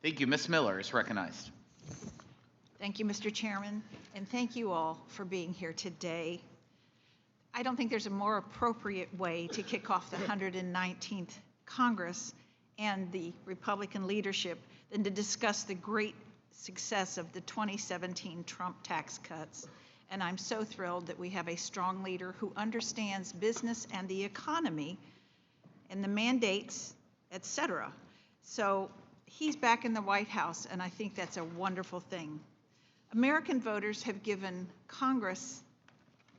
Thank you. Ms. Miller is recognized. Thank you, Mr. Chairman, and thank you all for being here today. I don't think there's a more appropriate way to kick off the 119th Congress and the Republican leadership than to discuss the great success of the 2017 Trump tax cuts. And I'm so thrilled that we have a strong leader who understands business and the economy and the mandates, et cetera. So he's back in the White House, and I think that's a wonderful thing. American voters have given Congress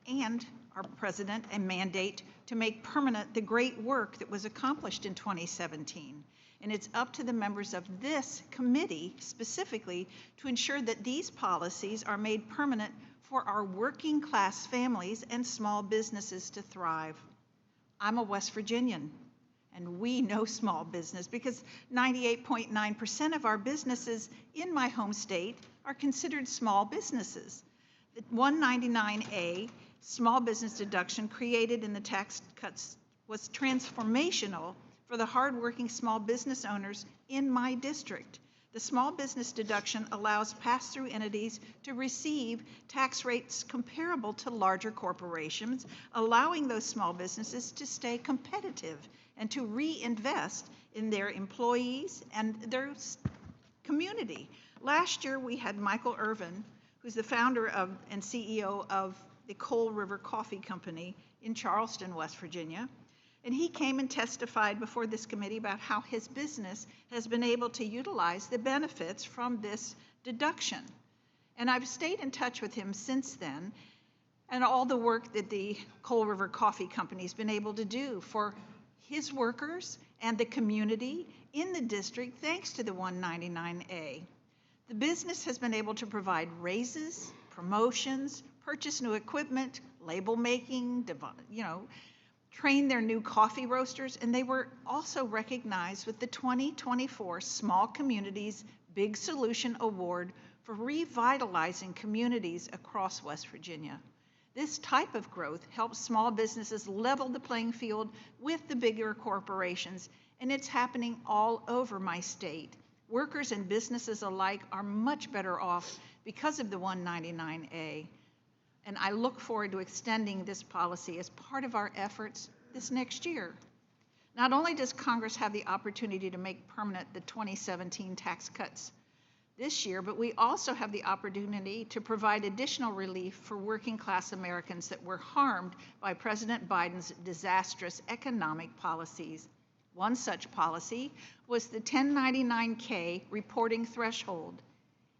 and our president a mandate to make permanent the great work that was accomplished in 2017. And it's up to the members of this committee specifically to ensure that these policies are made permanent for our working class families and small businesses to thrive. I'm a West Virginian, and we know small business because 98.9% of our businesses in my home state are considered small businesses. The 199A small business deduction created in the tax cuts was transformational for the hardworking small business owners in my district. The small business deduction allows pass-through entities to receive tax rates comparable to larger corporations, allowing those small businesses to stay competitive and to reinvest in their employees and their community. Last year, we had Michael Irvin, who's the founder of and CEO of the Coal River Coffee Company in Charleston, West Virginia. And he came and testified before this committee about how his business has been able to utilize the benefits from this deduction. And I've stayed in touch with him since then, and all the work that the Coal River Coffee Company has been able to do for his workers and the community in the district thanks to the 199A. The business has been able to provide raises, promotions, purchase new equipment, label making, train their new coffee roasters, and they were also recognized with the 2024 Small Communities Big Solution Award for revitalizing communities across West Virginia. This type of growth helps small businesses level the playing field with the bigger corporations, and it's happening all over my state. Workers and businesses alike are much better off because of the 199A. And I look forward to extending this policy as part of our efforts this next year. Not only does Congress have the opportunity to make permanent the 2017 tax cuts this year, but we also have the opportunity to provide additional relief for working class Americans that were harmed by President Biden's disastrous economic policies. One such policy was the 1099K reporting threshold.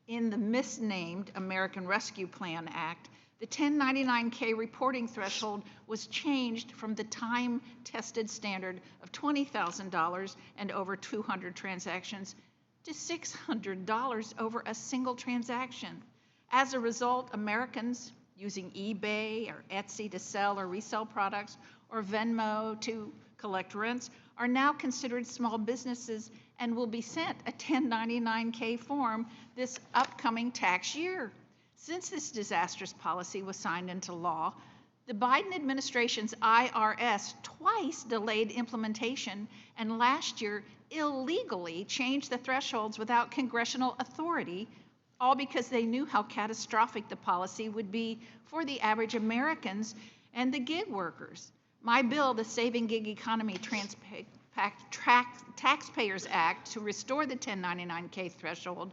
In the misnamed American Rescue Plan Act, the 1099K reporting threshold was changed from the time-tested standard of $20,000 and over 200 transactions to $600 over a single transaction. As a result, Americans using eBay or Etsy to sell or resell products or Venmo to collect rents are now considered small businesses and will be sent a 1099K form this upcoming tax year. Since this disastrous policy was signed into law, the Biden administration's IRS twice delayed implementation and last year illegally changed the thresholds without congressional authority, all because they knew how catastrophic the policy would be for the average Americans and the gig workers. My bill, the Saving Gig Economy Taxpayers Act, to restore the 1099K threshold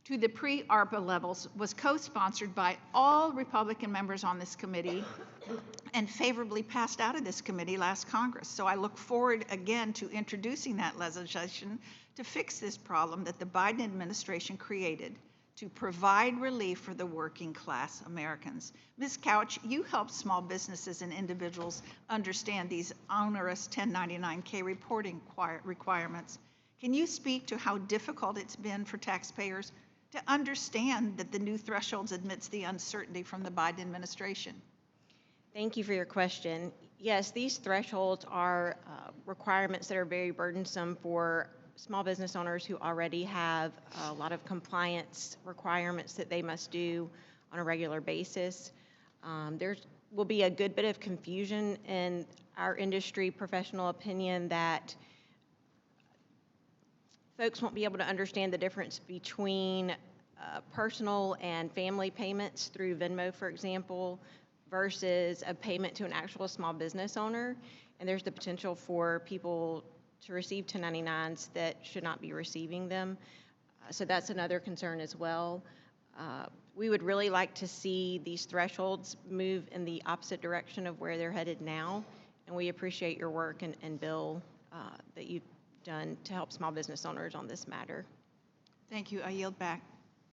to the pre-ARPA levels, was co-sponsored by all Republican members on this committee and favorably passed out of this committee last Congress. So I look forward again to introducing that legislation to fix this problem that the Biden administration created to provide relief for the working class Americans. Ms. Couch, you help small businesses and individuals understand these onerous 1099K reporting requirements. Can you speak to how difficult it's been for taxpayers to understand that the new thresholds amidst the uncertainty from the Biden administration? Thank you for your question. Yes, these thresholds are requirements that are very burdensome for small business owners who already have a lot of compliance requirements that they must do on a regular basis. There will be a good bit of confusion in our industry professional opinion that folks won't be able to understand the difference between personal and family payments through Venmo, for example, versus a payment to an actual small business owner. And there's the potential for people to receive 1099s that should not be receiving them. So that's another concern as well. We would really like to see these thresholds move in the opposite direction of where they're headed now. And we appreciate your work and Bill that you've done to help small business owners on this matter. Thank you. I yield back.